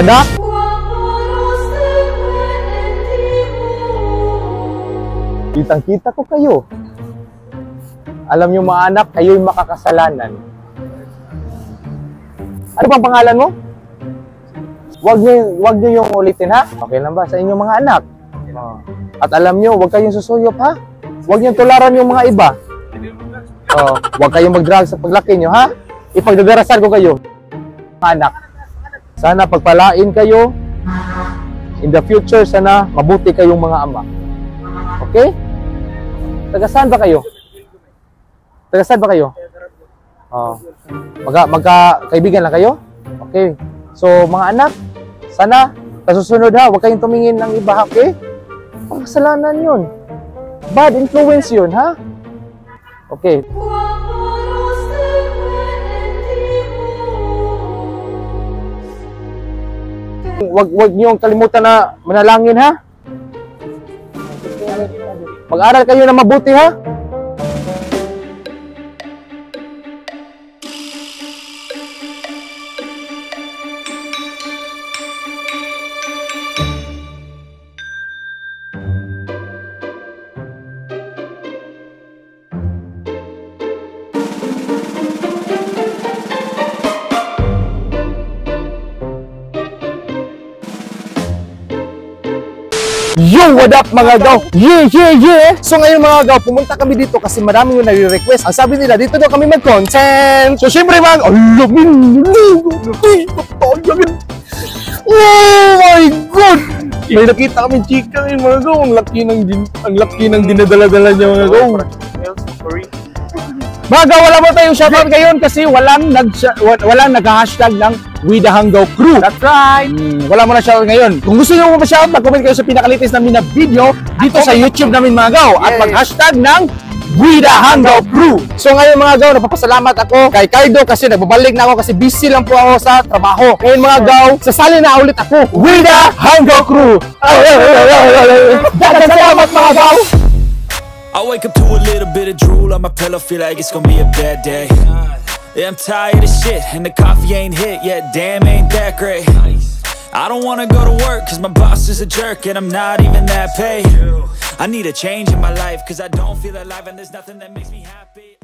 anak. Kitang-kita ko kayo. Alam niyo mga anak, kayo'y makakasalanan. Ano bang pangalan mo? Wag niyo yung ulitin, ha? Okay lang ba sa inyong mga anak? At alam niyo, wag kayong susuyop, ha? Wag niyo tularan yung mga iba. Wag kayong mag-drug sa paglaki niyo, ha? Ipagdadarasan ko kayo. Mga anak, sana pagpalain kayo. In the future, sana mabuti kayong mga ama. Okay? Taga-saan ba kayo? Taga-saan ba kayo? Magka-kaibigan lang kayo? Okay. So, mga anak, sana, kasusunod ha, huwag kayong tumingin ng iba, okay? Kasalanan yun. Bad influence yun, ha? Okay. Huwag niyong kalimutan na manalangin, ha? Mag-aral kayo na mabuti, ha? Yo, what up mga gaw? Yeah! So ngayon mga gaw, pumunta kami dito kasi maraming yung nare-request. Ang sabi nila, dito daw kami mag-content. So syempre mga, oh my God! May nakita kami chika ngayon mga gaw. Ang laki ng dinadala-dala niya mga gaw. Mga gaw, wala mo tayong shoutout ngayon kasi walang nag-hashtag ng We The Hangaw Crew. That's right! Wala mo na shoutout ngayon. Kung gusto nyo mo pa-shoutout, mag-comment kayo sa pinakalitis namin na video dito sa YouTube namin mga gaw. At mag-hashtag ng We The Hangaw Crew. So ngayon mga gaw, napapasalamat ako kay Kaido kasi nagbabalik na ako kasi busy lang po ako sa trabaho. Ngayon mga gaw, sasali na ulit ako. We The Hangaw Crew! Salamat mga gaw! I wake up to a little bit of drool on my pillow, feel like it's gonna be a bad day. Yeah, I'm tired of shit, and the coffee ain't hit yet, damn, ain't that great. I don't wanna go to work, cause my boss is a jerk, and I'm not even that paid. I need a change in my life, cause I don't feel alive, and there's nothing that makes me happy.